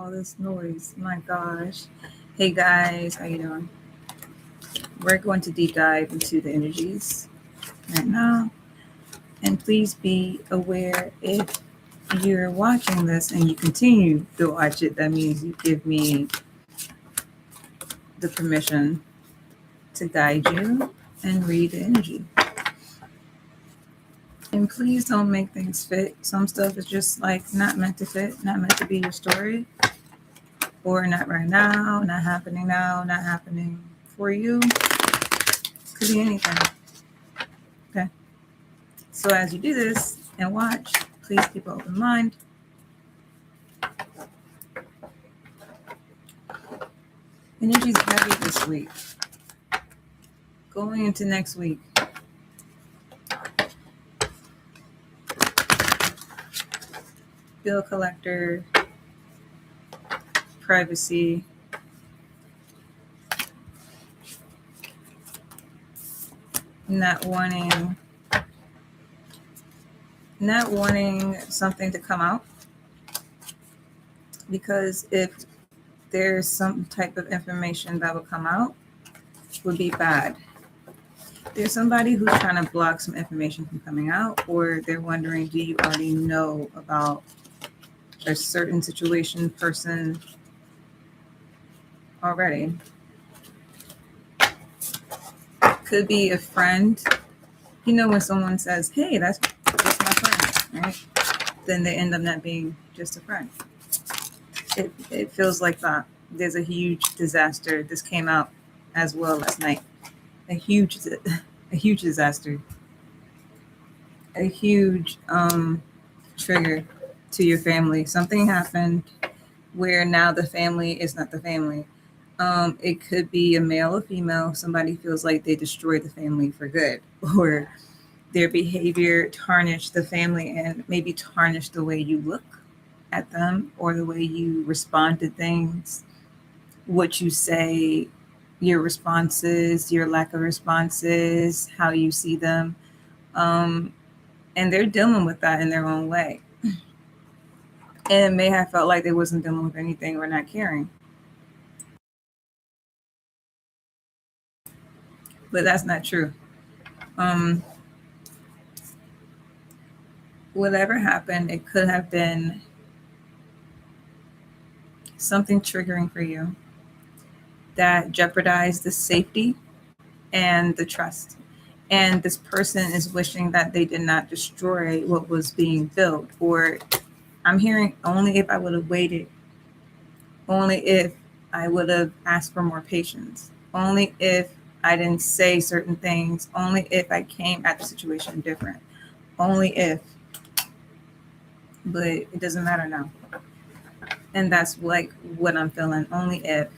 all this noise. My gosh. Hey guys, how you doing? We're going to deep dive into the energies right now. And please be aware if you're watching this and you continue to watch it, that means you give me the permission to guide you and read the energy. And please don't make things fit. Some stuff is just like not meant to fit, not meant to be your story, or not right now, not happening for you. Could be anything. Okay. So as you do this and watch, please keep an open mind. Energy's heavy this week. Going into next week. Bill collector, privacy, not wanting something to come out, because if there's some type of information that will come out, would be bad. There's somebody who's trying to block some information from coming out, or they're wondering, do you already know about a certain situation, person already? Could be a friend. You know, when someone says, hey, that's just my friend, right? Then they end up not being just a friend. It feels like that. There's a huge disaster. This came out as well last night. A huge disaster. A huge trigger to your family. Something happened where now the family is not the family. It could be a male or female. Somebody feels like they destroyed the family for good, or their behavior tarnished the family and maybe tarnished the way you look at them or the way you respond to things, what you say, your responses, your lack of responses, how you see them. And they're dealing with that in their own way. And it may have felt like they wasn't dealing with anything or not caring. But that's not true. Whatever happened, it could have been something triggering for you that jeopardized the safety and the trust. And this person is wishing that they did not destroy what was being built. Or I'm hearing, only if I would have waited, only if I would have asked for more patience, only if I didn't say certain things, only if I came at the situation different, only if. But it doesn't matter now. And that's like what I'm feeling, only if.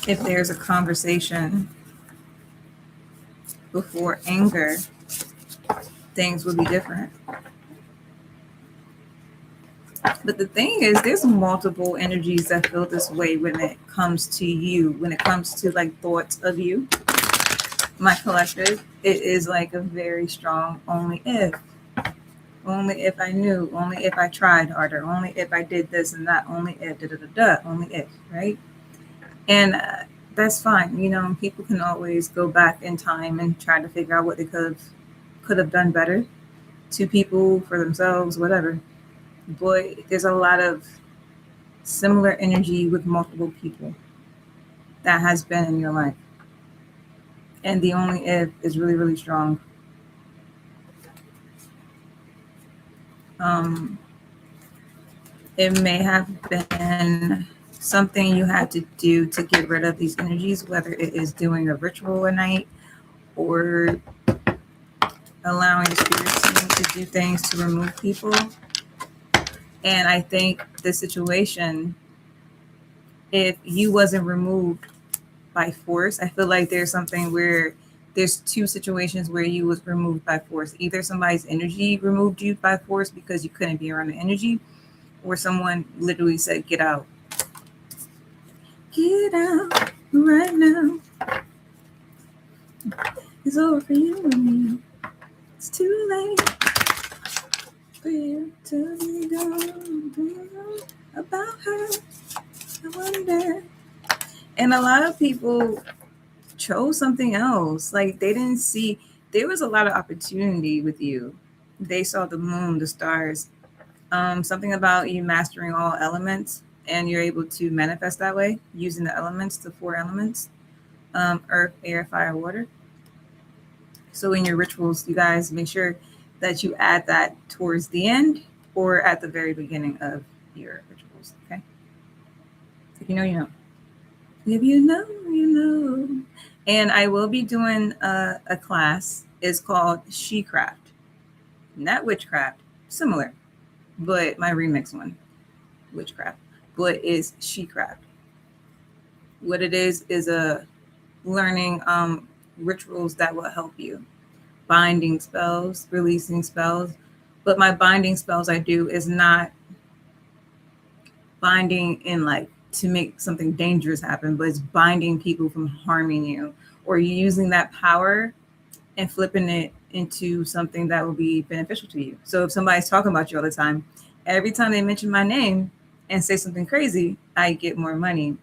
If there's a conversation before anger, things would be different. But the thing is, there's multiple energies that feel this way when it comes to you, when it comes to like thoughts of you. My collective, it is like a very strong only if I knew, only if I tried harder, only if I did this and that, only if only if, right? And that's fine. You know, people can always go back in time and try to figure out what they could have done better to people, for themselves, whatever. Boy, there's a lot of similar energy with multiple people that has been in your life. And the only if is really, really strong. It may have been something you had to do to get rid of these energies, whether it is doing a ritual at night or allowing the spirit team to do things to remove people. And I think the situation, if you wasn't removed by force, I feel like there's something where there's two situations where you was removed by force. Either somebody's energy removed you by force because you couldn't be around the energy, or someone literally said, get out. Get out. right now. It's over for you and me. It's too late for you to be gone. About her, I wonder. And a lot of people chose something else. Like they didn't see, there was a lot of opportunity with you. They saw the moon, the stars, something about you mastering all elements, and you're able to manifest that way using the elements, the four elements, earth, air, fire, water. So in your rituals, you guys make sure that you add that towards the end or at the very beginning of your rituals. Okay. If you know, you know. If you know, you know. And I will be doing a class. It's called She-Craft. Not witchcraft, similar, but my remix one, witchcraft, but it's She-Craft. What it is a learning rituals that will help you. Binding spells, releasing spells. But my binding spells I do is not binding in like to make something dangerous happen, but it's binding people from harming you or using that power and flipping it into something that will be beneficial to you. So if somebody's talking about you all the time, every time they mention my name and say something crazy, I get more money.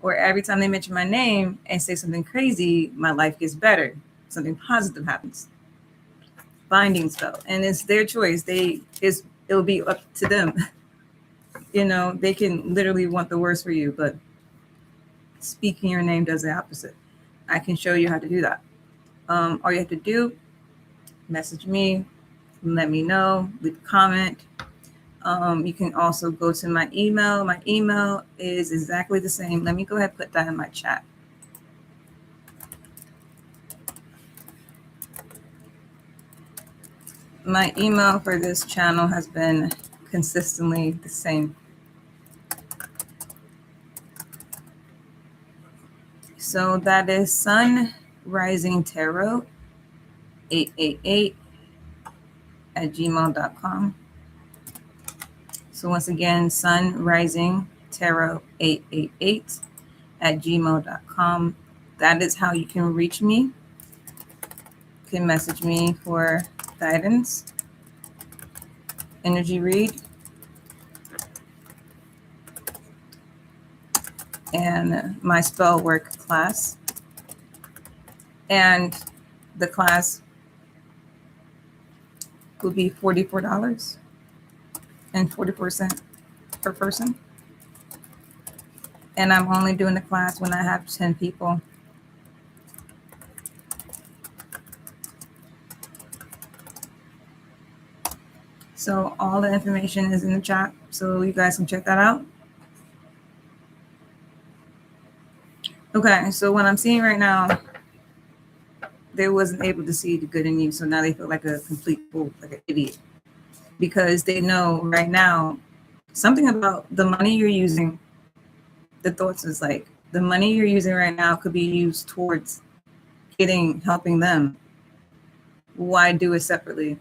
Or every time they mention my name and say something crazy, my life gets better. Something positive happens. Binding spell. And it's their choice. It'll be up to them. You know, they can literally want the worst for you, but speaking your name does the opposite. I can show you how to do that. All you have to do, message me, let me know, leave a comment. You can also go to my email. My email is exactly the same. Let me go ahead and put that in my chat. My email for this channel has been consistently the same. So that is Sun Rising Tarot 888 at gmail.com. So once again, Sun Rising Tarot 888 at gmail.com. That is how you can reach me. You can message me for guidance, energy read, and my spell work class. And the class would be $44 and 40% per person. And I'm only doing the class when I have 10 people. So all the information is in the chat, so you guys can check that out. Okay, so what I'm seeing right now, they wasn't able to see the good in you, so now they feel like a complete fool, like an idiot, because they know right now something about the money you're using. The thoughts is like the money you're using right now could be used towards helping them. Why do it separately?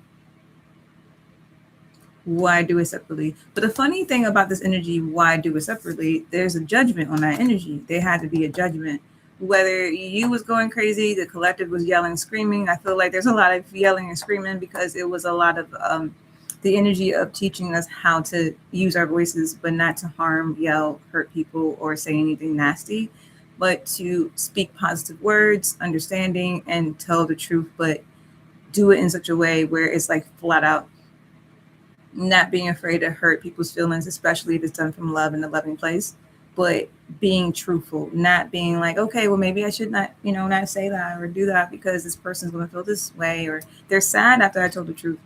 Why do it separately? But the funny thing about this energy, why do it separately? There's a judgment on that energy. There had to be a judgment. Whether you was going crazy, the collective was yelling, screaming. I feel like there's a lot of yelling and screaming because it was a lot of the energy of teaching us how to use our voices, but not to harm, yell, hurt people, or say anything nasty, but to speak positive words, understanding, and tell the truth, but do it in such a way where it's like flat out, not being afraid to hurt people's feelings, especially if it's done from love in a loving place, but being truthful, not being like, okay, well, maybe I should not, not say that or do that because this person's going to feel this way, or they're sad after I told the truth.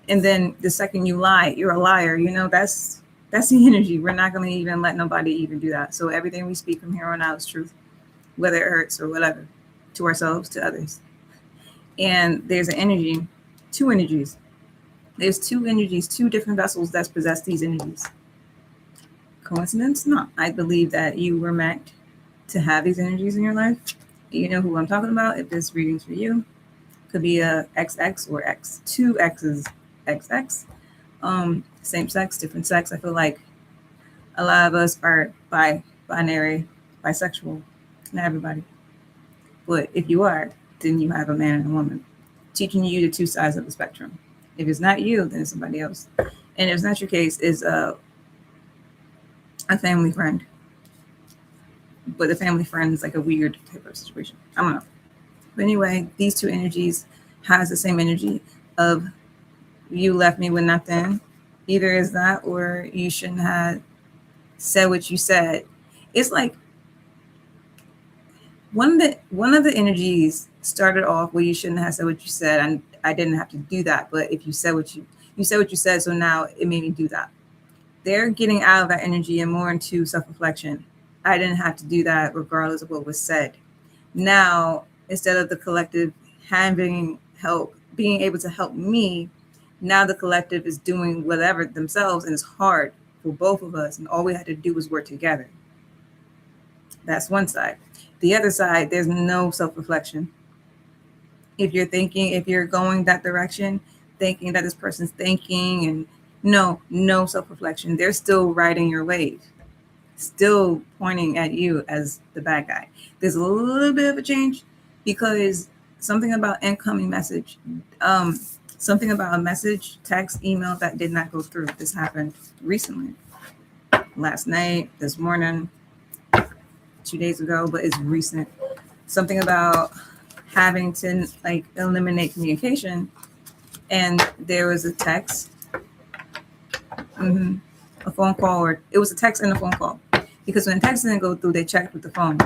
And then the second you lie, you're a liar. That's the energy. We're not going to even let nobody even do that. So everything we speak from here on out is truth, whether it hurts or whatever, to ourselves, to others. And there's an energy, two energies. There's two energies, two different vessels that possess these energies. Coincidence? No. I believe that you were meant to have these energies in your life. You know who I'm talking about. If this reading's for you, could be a XX or X, two X's, XX. Same sex, different sex. I feel like a lot of us are binary, bisexual. not everybody. But if you are, then you have a man and a woman teaching you the two sides of the spectrum. If it's not you, then it's somebody else. And if it's not your case, it's a family friend. But the family friend is like a weird type of situation. I don't know. But anyway, these two energies has the same energy of you left me with nothing. Either is that or you shouldn't have said what you said. It's like one of the energies started off where you shouldn't have said what you said, and I didn't have to do that. But if you said what you said what you said, so now it made me do that. They're getting out of that energy and more into self-reflection. I didn't have to do that regardless of what was said. Now, instead of the collective having help, being able to help me, now the collective is doing whatever themselves, and it's hard for both of us. And all we had to do was work together. That's one side. The other side, there's no self-reflection. If you're going that direction, thinking that this person's thinking, and no self-reflection. They're still riding your wave, still pointing at you as the bad guy. There's a little bit of a change because something about incoming message, something about a message, text, email that did not go through. This happened recently, last night, this morning, 2 days ago, but it's recent. Something about having to like eliminate communication, and there was a text, a phone call, or it was a text and a phone call. Because when the text didn't go through, they checked with the phone,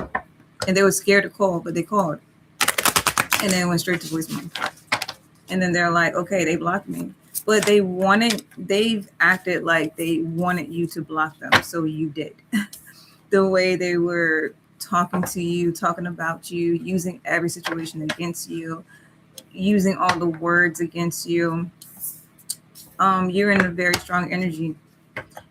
and they were scared to call, but they called, and then it went straight to voicemail. And then they're like, okay, they blocked me, but they've acted like they wanted you to block them, so you did. The way they were talking to you, talking about you, using every situation against you, using all the words against you. You're in a very strong energy.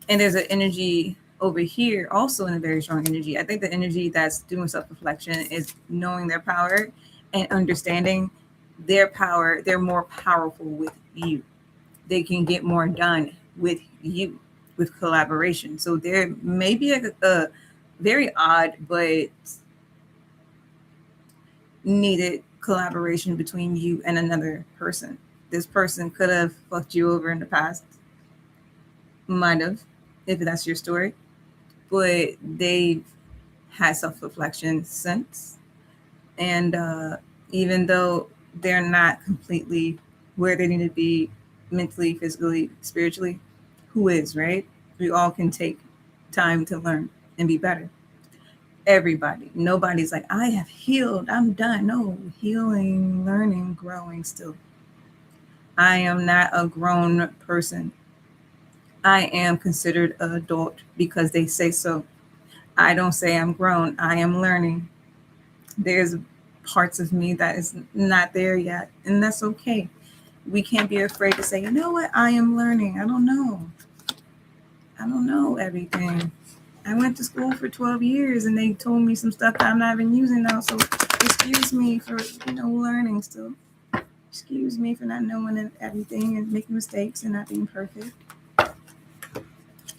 And there's an energy over here also in a very strong energy. I think the energy that's doing self-reflection is knowing their power and understanding their power. They're more powerful with you. They can get more done with you, with collaboration. So there may be a very odd but needed collaboration between you and another person. This person could have fucked you over in the past, might have, if that's your story, but they've had self-reflection since. And even though they're not completely where they need to be mentally, physically, spiritually, who is, right? We all can take time to learn and be better. Everybody. Nobody's like, I have healed, I'm done. No, healing, learning, growing still. I am not a grown person. I am considered an adult because they say so. I don't say I'm grown. I am learning. There's parts of me that is not there yet, and that's okay. We can't be afraid to say, you know what? I am learning. I don't know. I don't know everything. I went to school for 12 years and they told me some stuff that I'm not even using now. So excuse me for, learning still. Excuse me for not knowing everything and making mistakes and not being perfect.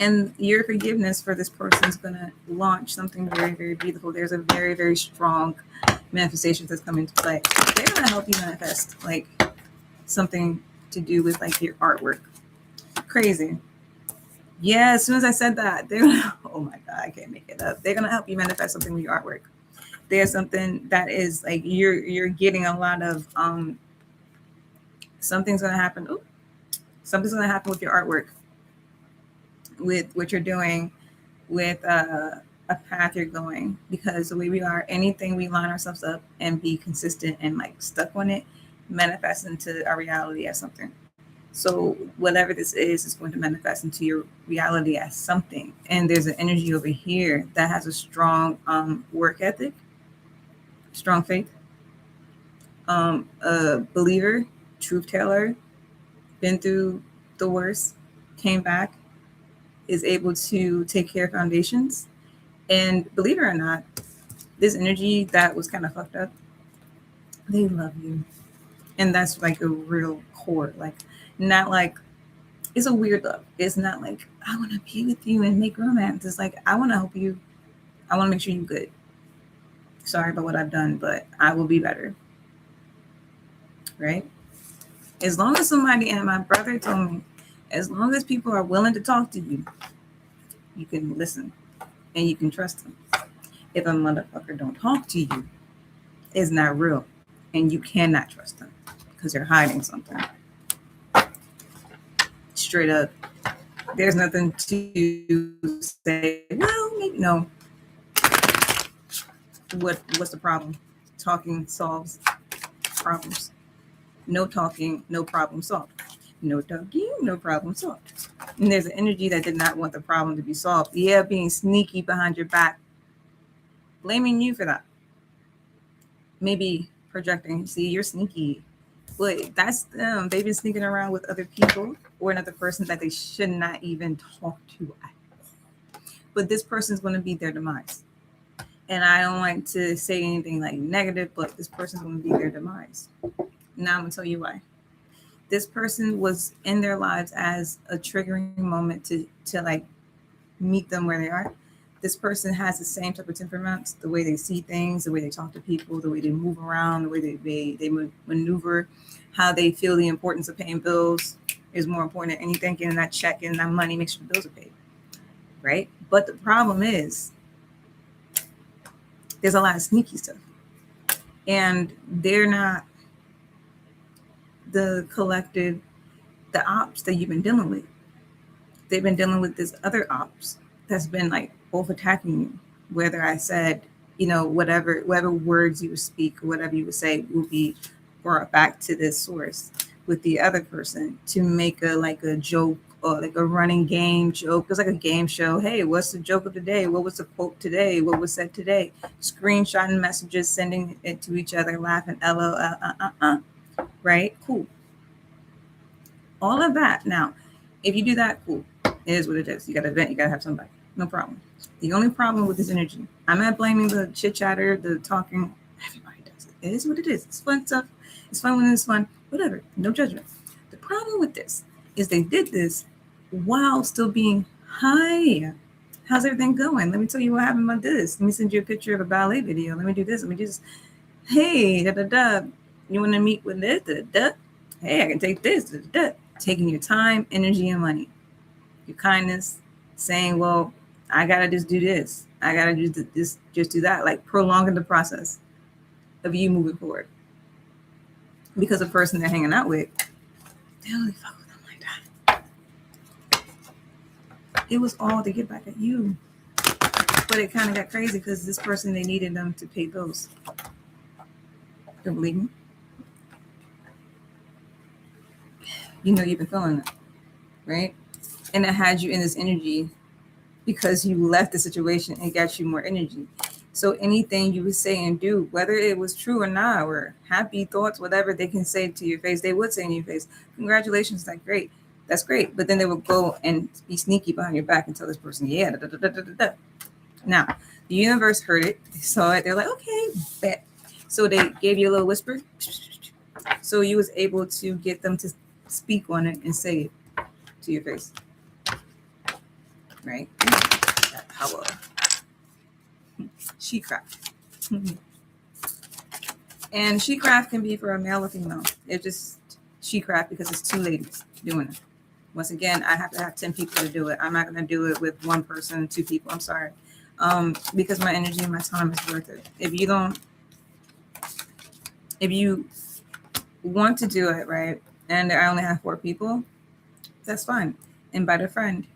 And your forgiveness for this person is going to launch something very, very beautiful. There's a very, very strong manifestation that's coming into play. They're going to help you manifest like something to do with like your artwork. Crazy. Yeah, as soon as I said that, they're gonna, oh my God, I can't make it up. They're gonna help you manifest something with your artwork. There's something that is like you're getting a lot of something's gonna happen. Ooh, something's gonna happen with your artwork, with what you're doing, with a path you're going. Because the way we are, anything we line ourselves up and be consistent and like stuck on it, manifests into our reality as something. So whatever this is going to manifest into your reality as something. And there's an energy over here that has a strong work ethic, strong faith, a believer, truth teller, been through the worst, came back, is able to take care of foundations. And believe it or not, this energy that was kind of fucked up, they love you. And that's like a real core, like not like, it's a weird love. It's not like, I want to be with you and make romance. It's like, I want to help you. I want to make sure you're good. sorry about what I've done, but I will be better. Right? As long as somebody, and my brother told me, as long as people are willing to talk to you, you can listen and you can trust them. If a motherfucker don't talk to you, it's not real, and you cannot trust them because they're hiding something. Straight up, there's nothing to say. Well, maybe no. What's the problem? Talking solves problems. No talking, no problem solved. No talking, no problem solved. And there's an energy that did not want the problem to be solved. Yeah, being sneaky behind your back, blaming you for that. Maybe projecting, see, you're sneaky. But that's them. They've been sneaking around with other people or another person that they should not even talk to. But this person's going to be their demise. And I don't like to say anything like negative, but this person's going to be their demise. Now I'm going to tell you why. This person was in their lives as a triggering moment to like meet them where they are. This person has the same type of temperaments, the way they see things, the way they talk to people, the way they move around, the way they maneuver, how they feel the importance of paying bills is more important than anything. Getting that check and that money, make sure the bills are paid, right? But the problem is there's a lot of sneaky stuff. And they're not the collective, the ops that you've been dealing with. They've been dealing with this other ops that's been like both attacking you. Whether I said, whatever words you would speak, or whatever you would say will be brought back to this source with the other person to make a joke or like a running game joke. It's like a game show. Hey, what's the joke of the day? What was the quote today? What was said today? Screenshotting messages, sending it to each other, laughing, LOL, right? Cool. All of that. Now, if you do that, cool. It is what it is. You got to vent. You got to have somebody. No problem. The only problem with this energy, I'm not blaming the chit chatter, the talking. Everybody does it. It is what it is. It's fun stuff. It's fun when it's fun. Whatever. No judgment. The problem with this is they did this while still being high. How's everything going? Let me tell you what happened about this. Let me send you a picture of a ballet video. Let me do this. Let me do this. Hey, you want to meet with this? Hey, I can take this. Taking your time, energy, and money. Your kindness, saying, well, I got to just do this. I got to just do that. Like prolonging the process of you moving forward. Because the person they're hanging out with, they only fuck with them like that. It was all to get back at you. But it kind of got crazy because this person, they needed them to pay bills. Don't believe me? You've been feeling it, right? And it had you in this energy because you left the situation and got you more energy. So anything you would say and do, whether it was true or not, or happy thoughts, whatever they can say to your face, they would say in your face, congratulations, that's great. That's great. But then they would go and be sneaky behind your back and tell this person, yeah, da, da, da, da, da, da. Now, the universe heard it. They saw it. They're like, okay, bet. So they gave you a little whisper. So you was able to get them to speak on it and say it to your face. Right? That power. She-craft. And she-craft can be for a male or female. It's just she-craft because it's two ladies doing it. Once again, I have to have 10 people to do it. I'm not going to do it with one person, 2 people. I'm sorry. Because my energy and my time is worth it. If you want to do it, right, and I only have 4 people, that's fine. Invite a friend.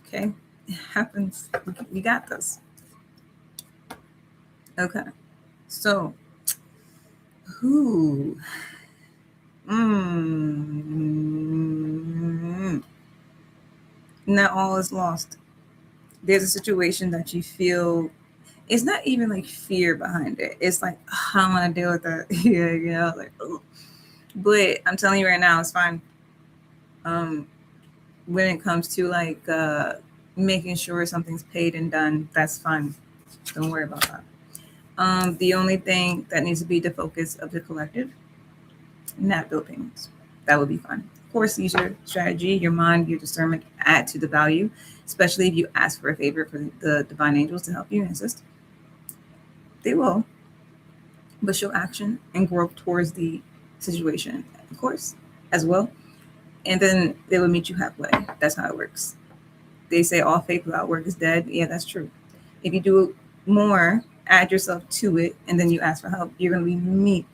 Okay? It happens. We got this. Okay. So, who? Not all is lost. There's a situation that you feel, it's not even like fear behind it. It's like, oh, I don't want to deal with that. Yeah, like, oh. But I'm telling you right now, it's fine. When it comes to like making sure something's paid and done, that's fine. Don't worry about that. The only thing that needs to be the focus of the collective, not bill payments. That would be fine. Of course, use your strategy, your mind, your discernment, add to the value, especially if you ask for a favor for the divine angels to help you and assist. They will, but show action and growth towards the situation, of course, as well. And then they will meet you halfway. That's how it works. They say all faith without work is dead. Yeah, that's true. If you do more, add yourself to it, and then you ask for help, you're going to be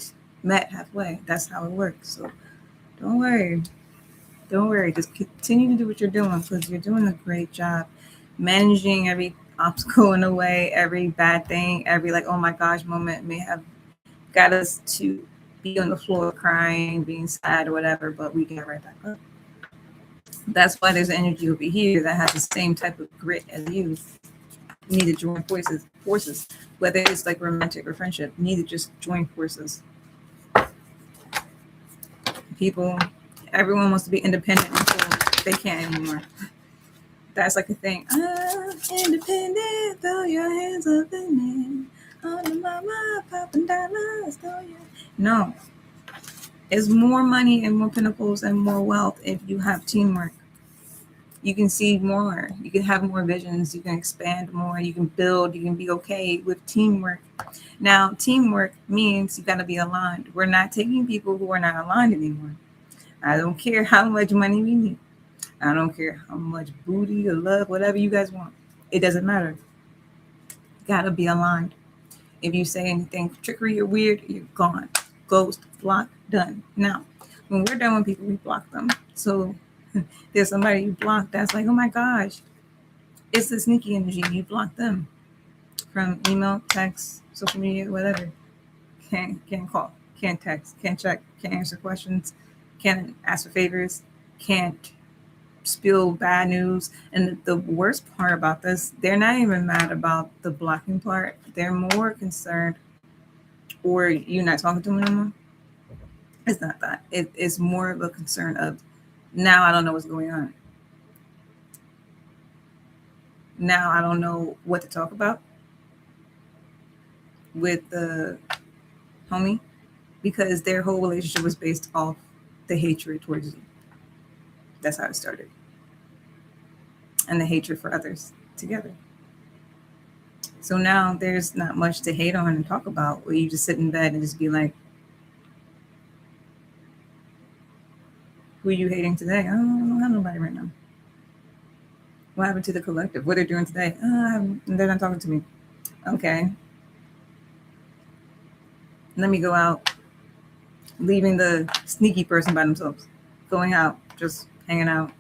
met halfway. That's how it works. So don't worry. Don't worry. Just continue to do what you're doing because you're doing a great job managing every obstacle in the way, every bad thing, every like, oh my gosh moment may have got us to be on the floor crying, being sad or whatever, but we get right back up. That's why there's energy over here that has the same type of grit as you. You need to join forces, whether it's like romantic or friendship. You need to just join forces. People, everyone wants to be independent until they can't anymore. That's like a thing. Independent, throw your hands up in it. On the mama, popping dollars, throw your... No. It's more money and more pinnacles and more wealth if you have teamwork. You can see more. You can have more visions. You can expand more. You can build. You can be okay with teamwork. Now, teamwork means you got to be aligned. We're not taking people who are not aligned anymore. I don't care how much money we need. I don't care how much booty or love, whatever you guys want. It doesn't matter. You got to be aligned. If you say anything trickery or weird, you're gone. Ghost, block, done. Now, when we're done with people, we block them. So there's somebody you block that's like, oh my gosh, it's the sneaky energy. You block them from email, text, social media, whatever. Can't call, can't text, can't check, can't answer questions, can't ask for favors, can't spill bad news. And the worst part about this, they're not even mad about the blocking part. They're more concerned, or you're not talking to them anymore. It's not that. It's more of a concern of, now I don't know what's going on. Now I don't know what to talk about with the homie because their whole relationship was based off the hatred towards you. That's how it started. And the hatred for others together. So now there's not much to hate on and talk about where you just sit in bed and just be like, who are you hating today? I don't have nobody right now. What happened to the collective? What they're doing today? They're not talking to me. Okay. Let me go out, leaving the sneaky person by themselves, going out, just hanging out,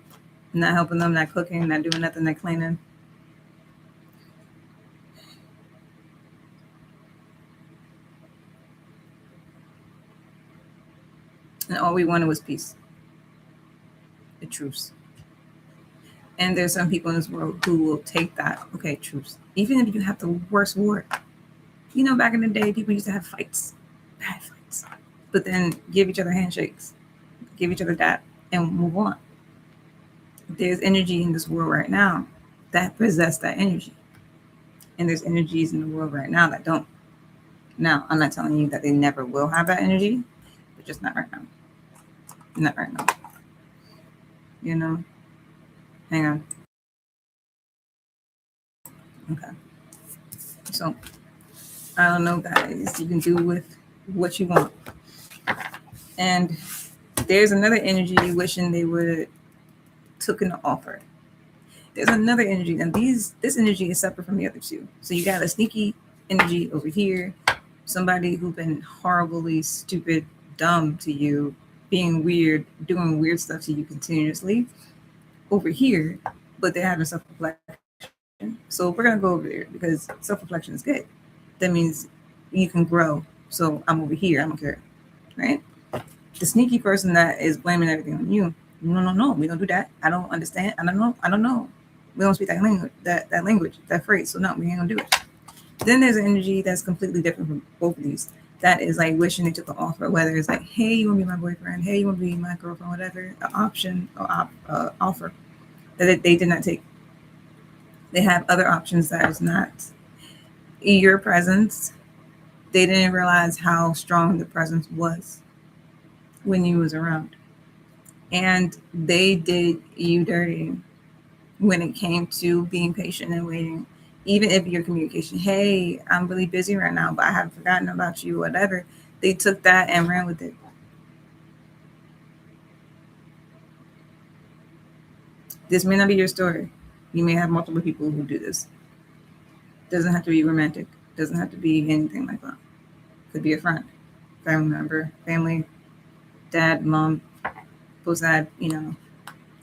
not helping them, not cooking, not doing nothing, not cleaning. And all we wanted was peace, the truce. And there's some people in this world who will take that, okay, truce. Even if you have the worst war. You know, back in the day, people used to have fights, bad fights, but then give each other handshakes, give each other that, and move on. There's energy in this world right now that possess that energy. And there's energies in the world right now that don't. Now, I'm not telling you that they never will have that energy, but just not right now. Not right now. You know? Hang on. Okay. So, I don't know, guys. You can do with what you want. And there's another energy wishing they would took an offer. There's another energy. And this energy is separate from the other two. So you got a sneaky energy over here. Somebody who's been horribly stupid, dumb to you, being weird, doing weird stuff to you continuously over here, but they're having self-reflection. So we're going to go over there because self-reflection is good. That means you can grow. So I'm over here. I don't care. Right? The sneaky person that is blaming everything on you. No. We don't do that. I don't understand. I don't know. We don't speak that language, that language, that phrase. So no, we ain't going to do it. Then there's an energy that's completely different from both of these. That is like wishing they took an offer, whether it's like, hey, you want to be my boyfriend? Hey, you want to be my girlfriend? Whatever, an option or offer that they did not take. They have other options that is not your presence. They didn't realize how strong the presence was when you was around. And they did you dirty when it came to being patient and waiting Even if your communication, hey, I'm really busy right now, but I haven't forgotten about you, whatever. They took that and ran with it. This may not be your story. You may have multiple people who do this. Doesn't have to be romantic. Doesn't have to be anything like that. Could be a friend, family member, family, dad, mom, both side,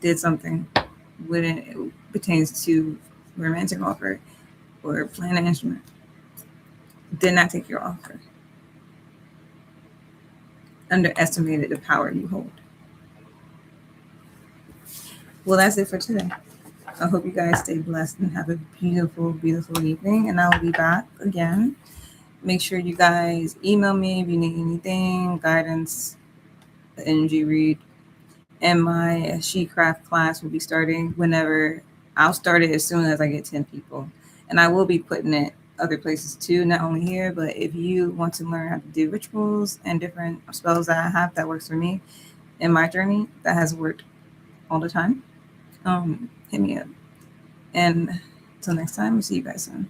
did something when it pertains to romantic offer or playing an instrument. Did not take your offer. Underestimated the power you hold. Well, that's it for today. I hope you guys stay blessed and have a beautiful, beautiful evening. And I'll be back again. Make sure you guys email me if you need anything, guidance, the energy read. And my she craft class will be starting whenever. I'll start it as soon as I get 10 people. And I will be putting it other places too, not only here, but if you want to learn how to do rituals and different spells that I have that works for me in my journey, that has worked all the time, hit me up. And until next time, we'll see you guys soon.